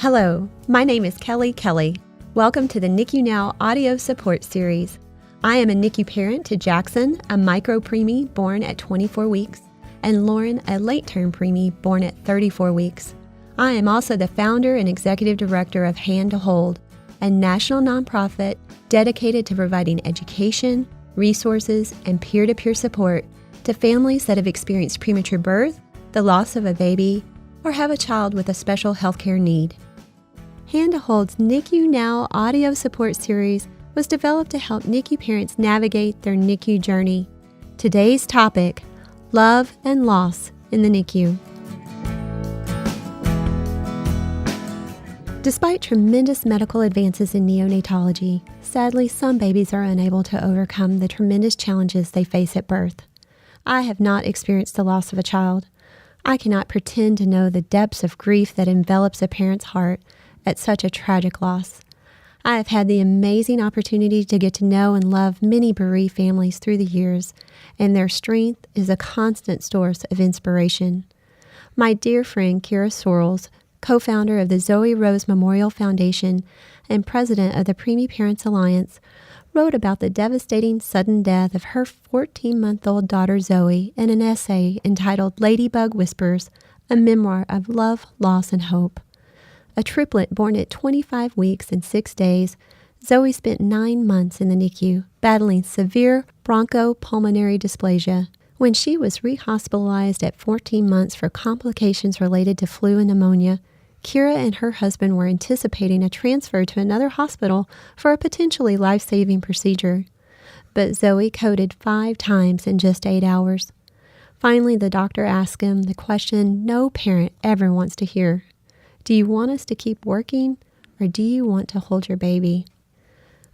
Hello, my name is Kelly. Welcome to the NICU Now audio support series. I am a NICU parent to Jackson, a micro-preemie born at 24 weeks, and Lauren, a late-term preemie born at 34 weeks. I am also the founder and executive director of Hand to Hold, a national nonprofit dedicated to providing education, resources, and peer-to-peer support to families that have experienced premature birth, the loss of a baby, or have a child with a special healthcare need. Hand to Hold's NICU Now audio support series was developed to help NICU parents navigate their NICU journey. Today's topic, love and loss in the NICU. Despite tremendous medical advances in neonatology, sadly some babies are unable to overcome the tremendous challenges they face at birth. I have not experienced the loss of a child. I cannot pretend to know the depths of grief that envelops a parent's heart at such a tragic loss. I have had the amazing opportunity to get to know and love many bereaved families through the years, and their strength is a constant source of inspiration. My dear friend Kira Sorrells, co-founder of the Zoe Rose Memorial Foundation and president of the Preemie Parents Alliance, wrote about the devastating sudden death of her 14-month-old daughter Zoe in an essay entitled Ladybug Whispers, a memoir of love, loss, and hope. A triplet born at 25 weeks and 6 days, Zoe spent 9 months in the NICU, battling severe bronchopulmonary dysplasia. When she was rehospitalized at 14 months for complications related to flu and pneumonia, Kira and her husband were anticipating a transfer to another hospital for a potentially life-saving procedure. But Zoe coded 5 times in just 8 hours. Finally, the doctor asked him the question no parent ever wants to hear. Do you want us to keep working, or do you want to hold your baby?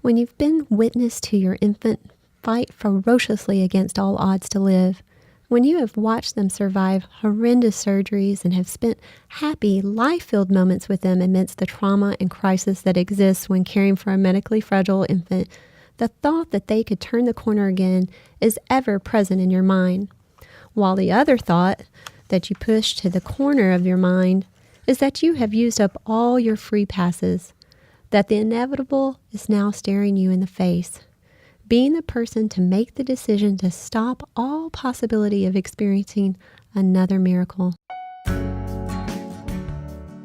When you've been witness to your infant fight ferociously against all odds to live, when you have watched them survive horrendous surgeries and have spent happy, life-filled moments with them amidst the trauma and crisis that exists when caring for a medically fragile infant, the thought that they could turn the corner again is ever present in your mind. While the other thought that you push to the corner of your mind is that you have used up all your free passes, that the inevitable is now staring you in the face. Being the person to make the decision to stop all possibility of experiencing another miracle.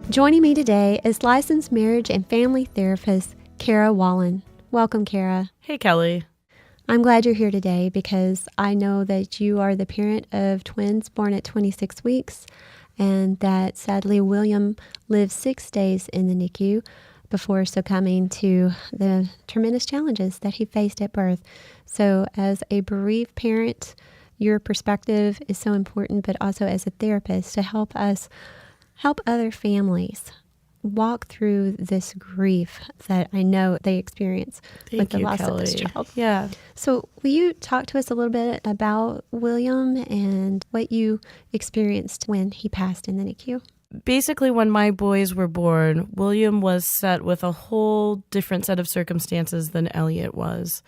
Joining me today is licensed marriage and family therapist Kara Wallen. Welcome, Kara. Hey, Kelly. I'm glad you're here today because I know that you are the parent of twins born at 26 weeks and that sadly William lived 6 days in the NICU before succumbing to the tremendous challenges that he faced at birth. So as a bereaved parent, your perspective is so important, but also as a therapist to help other families walk through this grief that I know they experience with the loss of this child. Yeah. So will you talk to us a little bit about William and what you experienced when he passed in the NICU? Basically, when my boys were born, William was set with a whole different set of circumstances than Elliot was.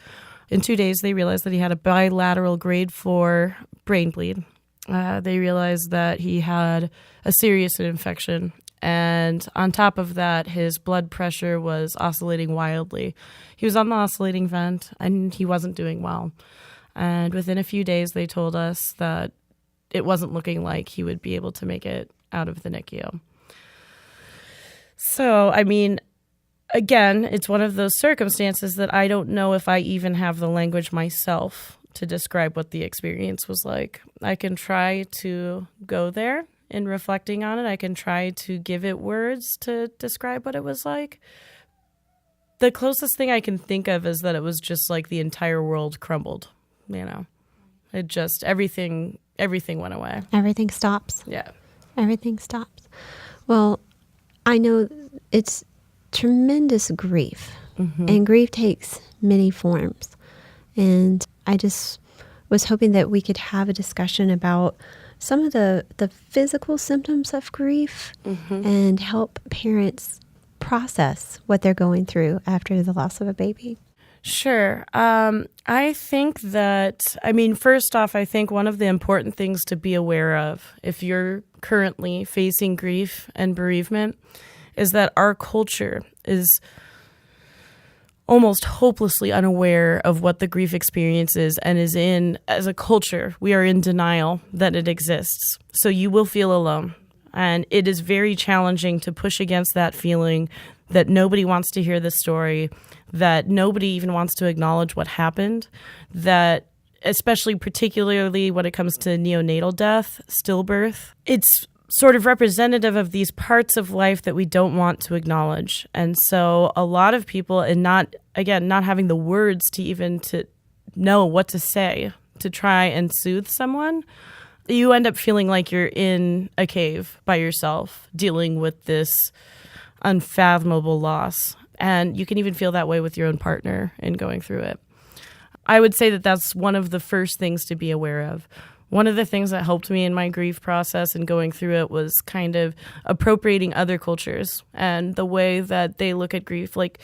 In 2 days, they realized that he had a bilateral grade 4 brain bleed. They realized that he had a serious infection. And on top of that, his blood pressure was oscillating wildly. He was on the oscillating vent, and he wasn't doing well. And within a few days, they told us that it wasn't looking like he would be able to make it out of the NICU. So, I mean, again, it's one of those circumstances that I don't know if I even have the language myself to describe what the experience was like. I can try to go there in reflecting on it. I can try to give it words to describe what it was like. The closest thing I can think of is that it was just like the entire world crumbled, you know. It just, everything went away. Everything stops. Yeah. Everything stops. Well, I know it's tremendous grief, and grief takes many forms. And I just was hoping that we could have a discussion about some of the physical symptoms of grief and help parents process what they're going through after the loss of a baby. Sure. I think that, first off, I think one of the important things to be aware of if you're currently facing grief and bereavement is that our culture is almost hopelessly unaware of what the grief experience is, and as a culture, we are in denial that it exists. So you will feel alone. And it is very challenging to push against that feeling that nobody wants to hear this story, that nobody even wants to acknowledge what happened, that especially particularly when it comes to neonatal death, stillbirth, it's sort of representative of these parts of life that we don't want to acknowledge. And so a lot of people, and not having the words to even to know what to say to try and soothe someone, you end up feeling like you're in a cave by yourself dealing with this unfathomable loss. And you can even feel that way with your own partner in going through it. I would say that that's one of the first things to be aware of. One of the things that helped me in my grief process and going through it was kind of appropriating other cultures and the way that they look at grief. Like,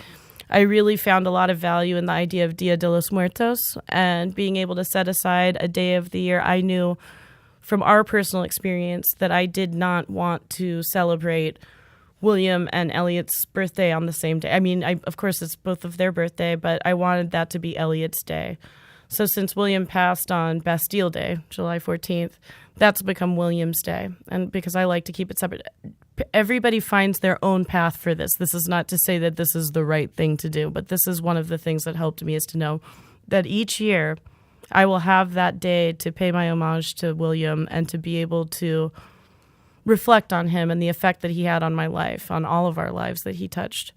I really found a lot of value in the idea of Dia de los Muertos and being able to set aside a day of the year. I knew from our personal experience that I did not want to celebrate William and Elliot's birthday on the same day. I mean, of course, it's both of their birthday, but I wanted that to be Elliot's day. So since William passed on Bastille Day, July 14th, that's become William's Day. And because I like to keep it separate, everybody finds their own path for this. This is not to say that this is the right thing to do, but this is one of the things that helped me, is to know that each year I will have that day to pay my homage to William and to be able to reflect on him and the effect that he had on my life, on all of our lives that he touched.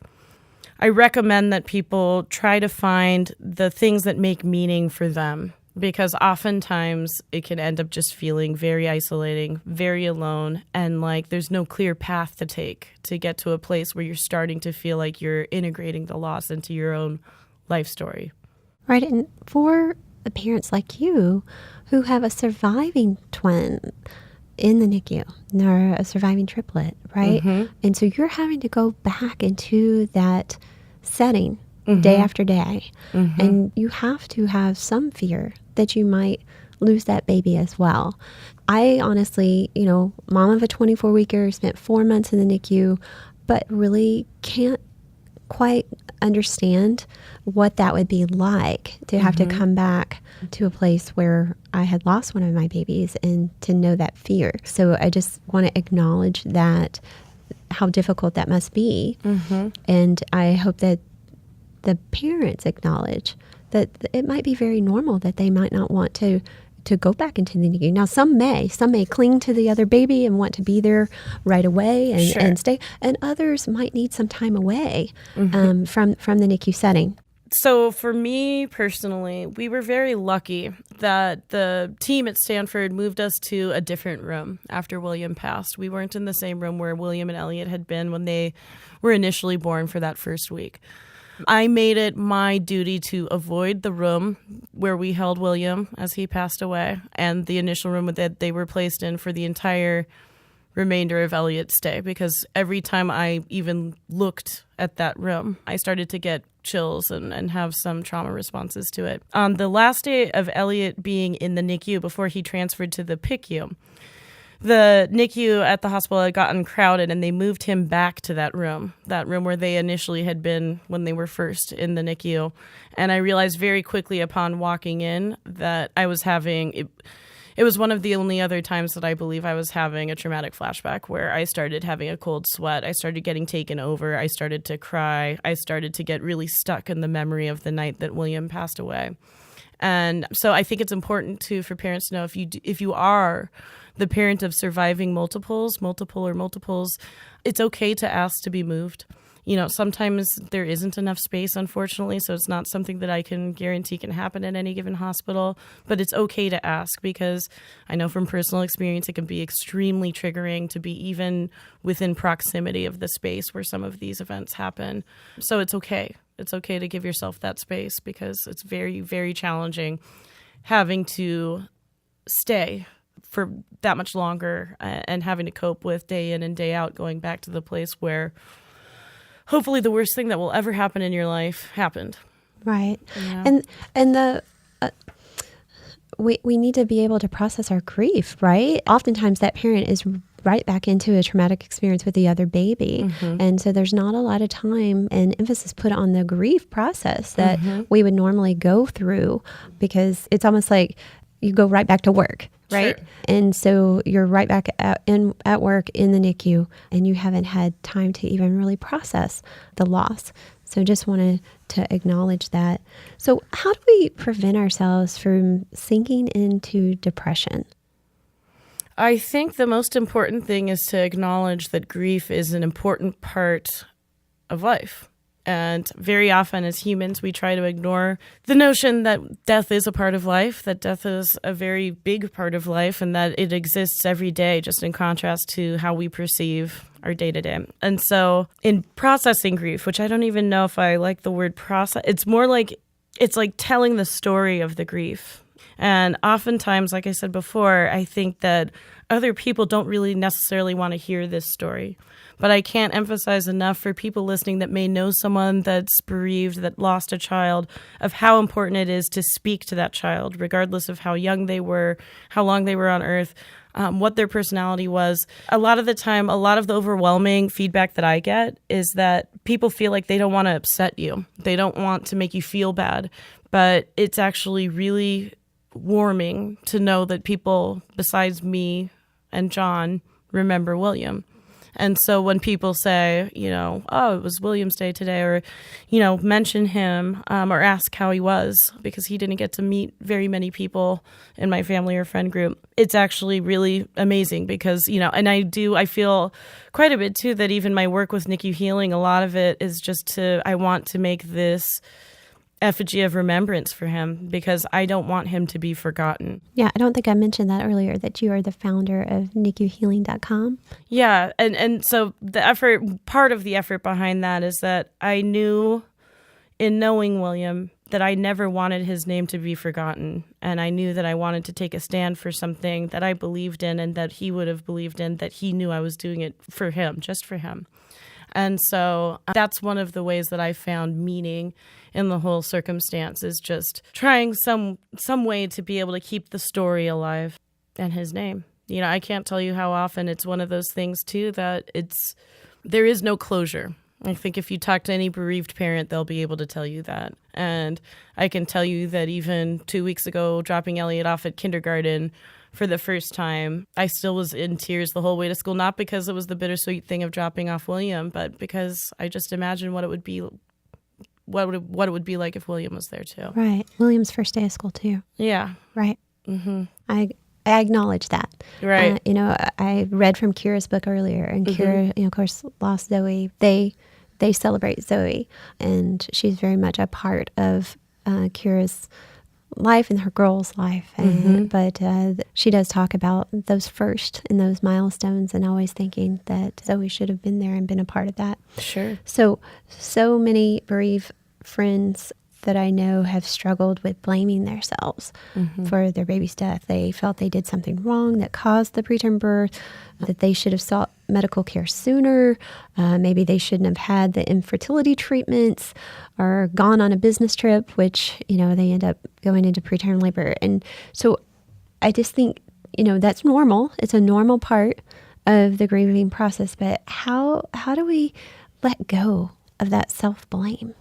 I recommend that people try to find the things that make meaning for them, because oftentimes it can end up just feeling very isolating, very alone, and like there's no clear path to take to get to a place where you're starting to feel like you're integrating the loss into your own life story. Right. And for the parents like you who have a surviving twin in the NICU, or a surviving triplet, right? Mm-hmm. And so you're having to go back into that setting day after day. Mm-hmm. And you have to have some fear that you might lose that baby as well. I honestly, mom of a 24-weeker, spent 4 months in the NICU, but really can't quite understand what that would be like to have to come back to a place where I had lost one of my babies and to know that fear. So I just want to acknowledge that, how difficult that must be. Mm-hmm. And I hope that the parents acknowledge that it might be very normal that they might not want to go back into the NICU. Now, some may cling to the other baby and want to be there right away and stay, and others might need some time away from the NICU setting. So for me personally, we were very lucky that the team at Stanford moved us to a different room after William passed. We weren't in the same room where William and Elliot had been when they were initially born for that first week. I made it my duty to avoid the room where we held William as he passed away, and the initial room that they were placed in for the entire remainder of Elliot's stay, because every time I even looked at that room, I started to get chills and have some trauma responses to it. On the last day of Elliot being in the NICU before he transferred to the PICU, the NICU at the hospital had gotten crowded, and they moved him back to that room where they initially had been when they were first in the NICU. And I realized very quickly upon walking in that I was having it was one of the only other times that I believe I was having a traumatic flashback, where I started having a cold sweat. I started getting taken over. I started to cry. I started to get really stuck in the memory of the night that William passed away. And so I think it's important for parents to know, if you are the parent of surviving multiple, it's okay to ask to be moved. Sometimes there isn't enough space, unfortunately, so it's not something that I can guarantee can happen at any given hospital, but it's okay to ask, because I know from personal experience it can be extremely triggering to be even within proximity of the space where some of these events happen. So it's okay. It's okay to give yourself that space, because it's very, very challenging having to stay for that much longer and having to cope with day in and day out going back to the place where hopefully the worst thing that will ever happen in your life happened. Right. Yeah. And the we need to be able to process our grief, right? Oftentimes that parent is right back into a traumatic experience with the other baby. And so there's not a lot of time and emphasis put on the grief process that we would normally go through, because it's almost like you go right back to work. Right. Sure. And so you're right back at work in the NICU, and you haven't had time to even really process the loss. So just wanted to acknowledge that. So how do we prevent ourselves from sinking into depression? I think the most important thing is to acknowledge that grief is an important part of life. And very often as humans, we try to ignore the notion that death is a part of life, that death is a very big part of life, and that it exists every day, just in contrast to how we perceive our day-to-day. And so in processing grief, which I don't even know if I like the word process, it's more like, it's like telling the story of the grief. And oftentimes, like I said before, I think that other people don't really necessarily want to hear this story. But I can't emphasize enough for people listening that may know someone that's bereaved, that lost a child, of how important it is to speak to that child, regardless of how young they were, how long they were on earth, what their personality was. A lot of the time, a lot of the overwhelming feedback that I get is that people feel like they don't want to upset you. They don't want to make you feel bad. But it's actually really warming to know that people besides me and John remember William. And so when people say, oh, it was William's Day today, or, mention him or ask how he was, because he didn't get to meet very many people in my family or friend group, it's actually really amazing because, and I feel quite a bit too that even my work with NICU Healing, a lot of it is just I want to make this effigy of remembrance for him because I don't want him to be forgotten. Yeah, I don't think I mentioned that earlier, that you are the founder of NICUhealing.com. Yeah, and so part of the effort behind that is that I knew in knowing William that I never wanted his name to be forgotten. And I knew that I wanted to take a stand for something that I believed in and that he would have believed in, that he knew I was doing it for him, just for him. And so that's one of the ways that I found meaning in the whole circumstance, is just trying some way to be able to keep the story alive and his name. I can't tell you how often it's one of those things too that there is no closure. I think if you talk to any bereaved parent, they'll be able to tell you that. And I can tell you that even 2 weeks ago, dropping Elliot off at kindergarten for the first time, I still was in tears the whole way to school, not because it was the bittersweet thing of dropping off William, but because I just imagined what it would be like if William was there too. Right. William's first day of school too. Yeah. Right. Mm-hmm. I acknowledge that. Right. I read from Kira's book earlier, and Kira, of course, lost Zoe. They celebrate Zoe, and she's very much a part of Kira's life and her girl's life. But she does talk about those first and those milestones, and always thinking that Zoe should have been there and been a part of that. Sure. So many bereaved friends that I know have struggled with blaming themselves for their baby's death. They felt they did something wrong that caused the preterm birth, that they should have sought medical care sooner. Maybe they shouldn't have had the infertility treatments or gone on a business trip, which, they end up going into preterm labor. And so I just think, that's normal. It's a normal part of the grieving process. But how do we let go of that self-blame?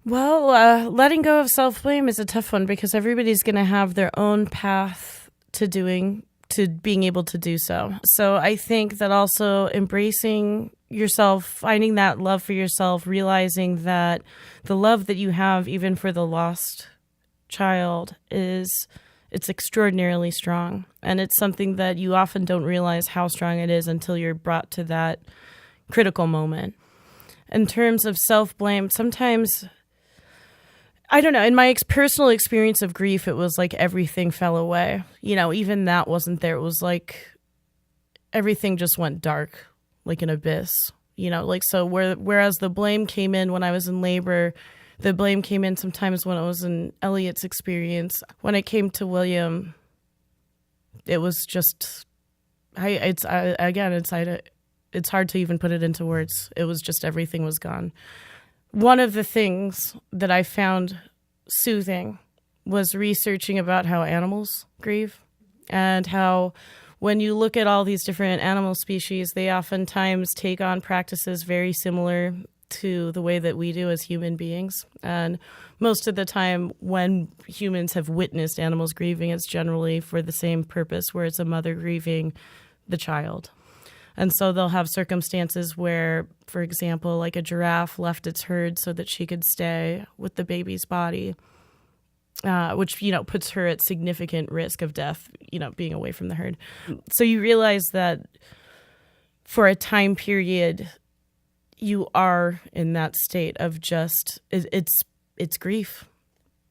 Well, letting go of self-blame is a tough one because everybody's going to have their own path to being able to do so. So I think that also embracing yourself, finding that love for yourself, realizing that the love that you have even for the lost child it's extraordinarily strong. And it's something that you often don't realize how strong it is until you're brought to that critical moment. In terms of self-blame, sometimes, I don't know, in my personal experience of grief, it was like everything fell away. Even that wasn't there. It was like everything just went dark, like an abyss. Whereas the blame came in when I was in labor, the blame came in sometimes when it was in Elliot's experience. When it came to William, it was just, it's hard to even put it into words. It was just everything was gone. One of the things that I found soothing was researching about how animals grieve and how when you look at all these different animal species, they oftentimes take on practices very similar to the way that we do as human beings. And most of the time when humans have witnessed animals grieving, it's generally for the same purpose, where it's a mother grieving the child. And so they'll have circumstances where, for example, like a giraffe left its herd so that she could stay with the baby's body, which, puts her at significant risk of death, being away from the herd. So you realize that for a time period, you are in that state of just, it's grief.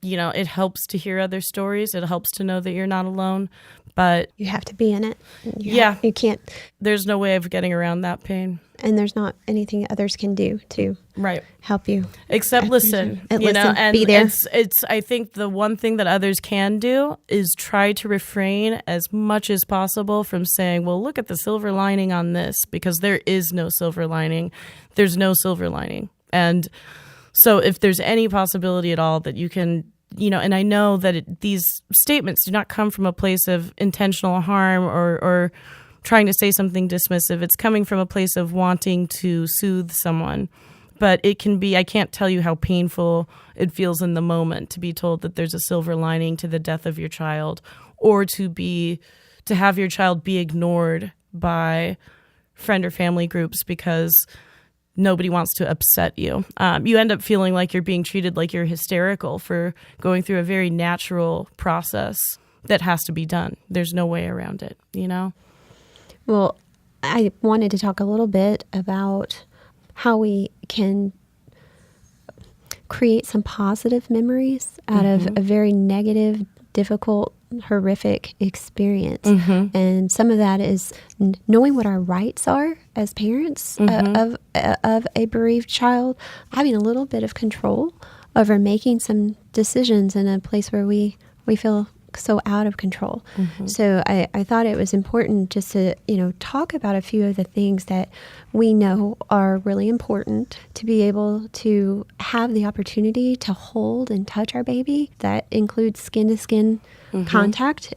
It helps to hear other stories. It helps to know that you're not alone, but You have to be in it. Yeah. You can't, there's no way of getting around that pain. and there's not anything others can do to Right. help you. Except listen, And and be there. it's I think the one thing that others can do is try to refrain as much as possible from saying, well, look at the silver lining on this, because there is no silver lining. There's no silver lining. And so if there's any possibility at all that you can, and I know that these statements do not come from a place of intentional harm or trying to say something dismissive. It's coming from a place of wanting to soothe someone. But it can be, I can't tell you how painful it feels in the moment to be told that there's a silver lining to the death of your child, or to have your child be ignored by friend or family groups because nobody wants to upset you. You end up feeling like you're being treated like you're hysterical for going through a very natural process that has to be done. There's no way around it, Well, I wanted to talk a little bit about how we can create some positive memories out of a very negative, difficult, horrific experience. And some of that is knowing what our rights are as parents of a bereaved child, having a little bit of control over making some decisions in a place where we feel so out of control. So I thought it was important just to, talk about a few of the things that we know are really important to be able to have the opportunity to hold and touch our baby. That includes skin-to-skin contact.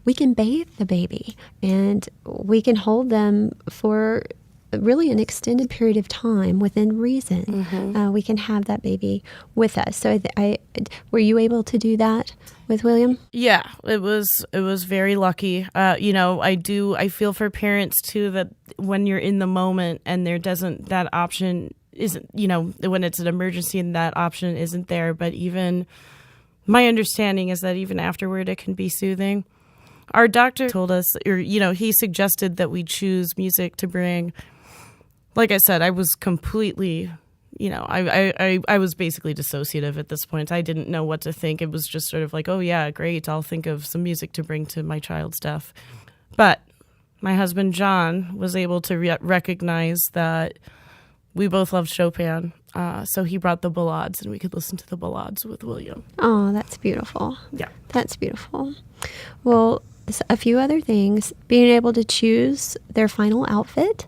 We can bathe the baby, and we can hold them for really an extended period of time within reason. We can have that baby with us. So were you able to do that with William? Yeah, it was very lucky. I feel for parents too, that when you're in the moment and that option isn't, when it's an emergency and that option isn't there. But even my understanding is that even afterward, it can be soothing. Our doctor told us, he suggested that we choose music to bring. Like I said, I was completely, I was basically dissociative at this point. I didn't know what to think. It was just sort of like, oh yeah, great, I'll think of some music to bring to my child's death. But my husband, John, was able to recognize that we both loved Chopin. So he brought the ballades, and we could listen to the ballades with William. Oh, that's beautiful. Yeah. That's beautiful. Well, a few other things. Being able to choose their final outfit.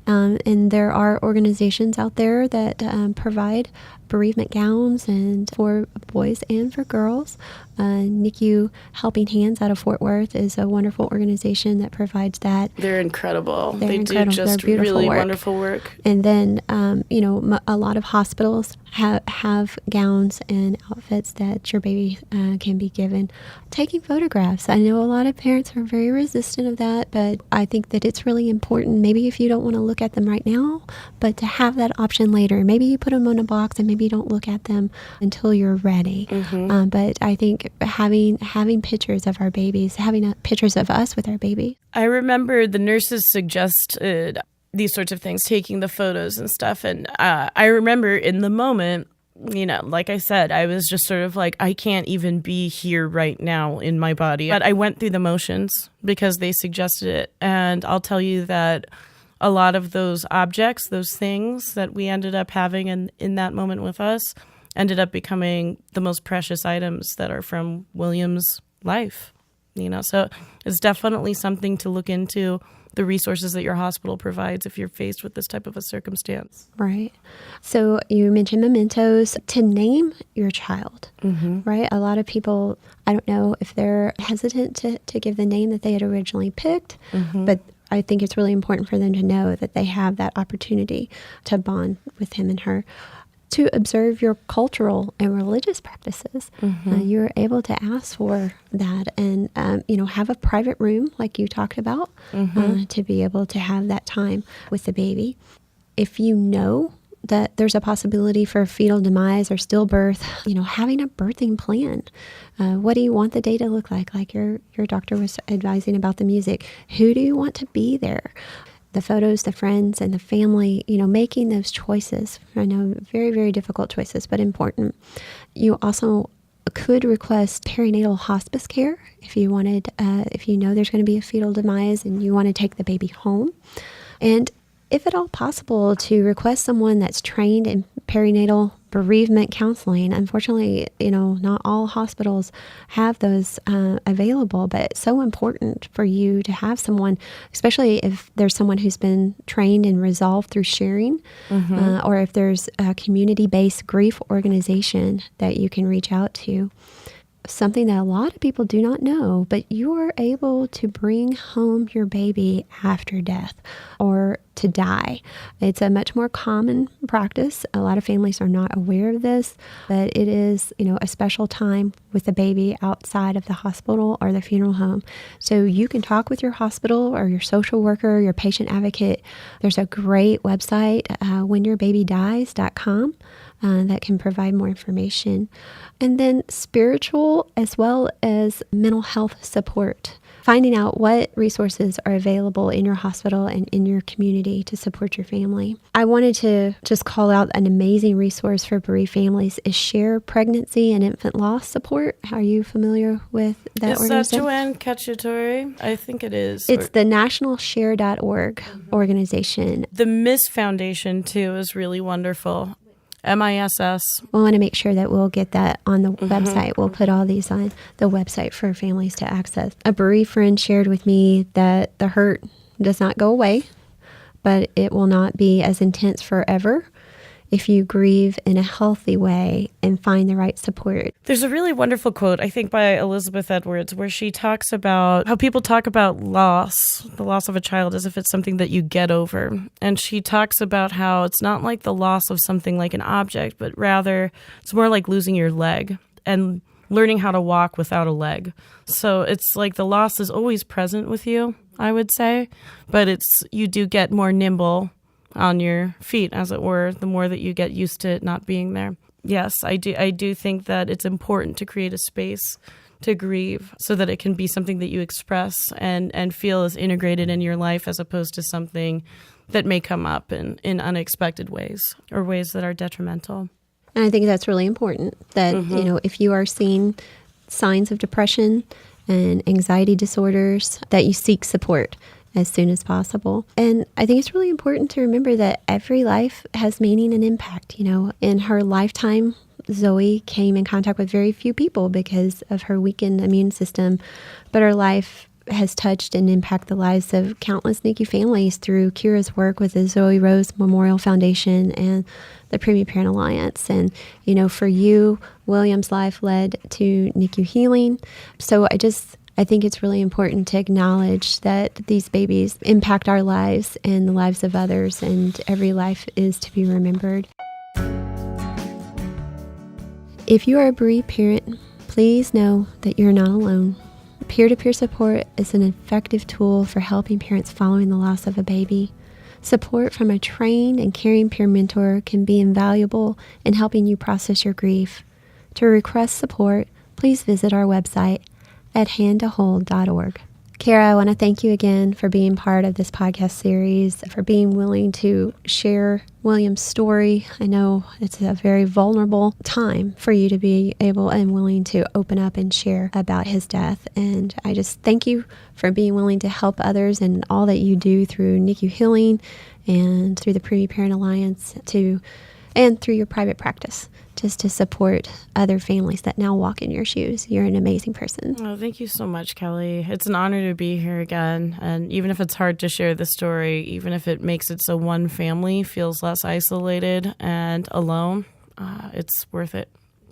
And there are organizations out there that provide bereavement gowns, and for boys and for girls. NICU Helping Hands out of Fort Worth is a wonderful organization that provides that. They're incredible. They're they incredible. do just They're beautiful really work. wonderful work. And then, a lot of hospitals have gowns and outfits that your baby can be given. Taking photographs. I know a lot of parents are very resistant of that, but I think that it's really important. Maybe if you don't want to look at them right now, but to have that option later. Maybe you put them in a box and maybe you don't look at them until you're ready. But I think having pictures of our babies, having pictures of us with our baby. I remember the nurses suggested these sorts of things, taking the photos and stuff. And I remember in the moment, like I said, I was just sort of like, I can't even be here right now in my body. But I went through the motions because they suggested it. And I'll tell you that a lot of those objects, those things that we ended up having in that moment with us, ended up becoming the most precious items that are from William's life. So it's definitely something to look into. the resources that your hospital provides if you're faced with this type of a circumstance. Right. So you mentioned mementos to name your child, right? A lot of people, I don't know if they're hesitant to give the name that they had originally picked, but I think it's really important for them to know that they have that opportunity to bond with him and her. To observe your cultural and religious practices. You're able to ask for that and, have a private room like you talked about to be able to have that time with the baby. If you know that there's a possibility for fetal demise or stillbirth, having a birthing plan. What do you want the day to look like? Like your doctor was advising about the music. Who do you want to be there? The photos, the friends, and the family, making those choices. I know very, very difficult choices, but important. You also could request perinatal hospice care if you wanted, if you know there's going to be a fetal demise and you want to take the baby home. And if at all possible, to request someone that's trained in perinatal bereavement counseling. Unfortunately, not all hospitals have those available, but it's so important for you to have someone, especially if there's someone who's been trained and resolved through sharing, or if there's a community-based grief organization that you can reach out to. Something that a lot of people do not know, but you are able to bring home your baby after death or to die. It's a much more common practice. A lot of families are not aware of this, but it is, a special time with the baby outside of the hospital or the funeral home. So you can talk with your hospital or your social worker, your patient advocate. There's a great website, whenyourbabydies.com. That can provide more information. And then spiritual as well as mental health support. Finding out what resources are available in your hospital and in your community to support your family. I wanted to just call out an amazing resource for bereaved families is Share Pregnancy and Infant Loss Support. Are you familiar with that organization? Is that Joanne Cacciatore? I think it is. It's the nationalshare.org organization. The Miss Foundation, too, is really wonderful. MISS. We'll want to make sure that we'll get that on the website. We'll put all these on the website for families to access. A bereaved friend shared with me that the hurt does not go away, but it will not be as intense forever if you grieve in a healthy way and find the right support. There's a really wonderful quote, I think, by Elizabeth Edwards, where she talks about how people talk about loss, the loss of a child, as if it's something that you get over. And she talks about how it's not like the loss of something like an object, but rather it's more like losing your leg and learning how to walk without a leg. So it's like the loss is always present with you, I would say, but you do get more nimble on your feet, as it were, the more that you get used to it not being there. Yes, I do think that it's important to create a space to grieve so that it can be something that you express and feel is integrated in your life as opposed to something that may come up in unexpected ways or ways that are detrimental. And I think that's really important that, if you are seeing signs of depression and anxiety disorders, that you seek support as soon as possible. And I think it's really important to remember that every life has meaning and impact. In her lifetime, Zoe came in contact with very few people because of her weakened immune system, but her life has touched and impacted the lives of countless NICU families through Kira's work with the Zoe Rose Memorial Foundation and the Premium Parent Alliance. And, for you, William's life led to NICU healing. So I think it's really important to acknowledge that these babies impact our lives and the lives of others, and every life is to be remembered. If you are a bereaved parent, please know that you're not alone. Peer-to-peer support is an effective tool for helping parents following the loss of a baby. Support from a trained and caring peer mentor can be invaluable in helping you process your grief. To request support, please visit our website at handtohold.org. Kara, I want to thank you again for being part of this podcast series, for being willing to share William's story. I know it's a very vulnerable time for you to be able and willing to open up and share about his death. And I just thank you for being willing to help others and all that you do through NICU Healing and through the Premium Parent Alliance and through your private practice just to support other families that now walk in your shoes. You're an amazing person. Oh, thank you so much, Kelly. It's an honor to be here again. And even if it's hard to share the story, even if it makes it so one family feels less isolated and alone, it's worth it.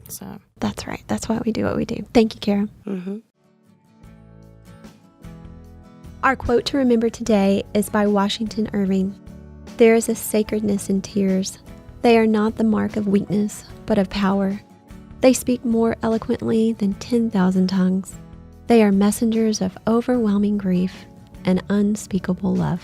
So that's right. That's why we do what we do. Thank you, Kara. Mm-hmm. Our quote to remember today is by Washington Irving. There is a sacredness in tears. They are not the mark of weakness, but of power. They speak more eloquently than 10,000 tongues. They are messengers of overwhelming grief and unspeakable love.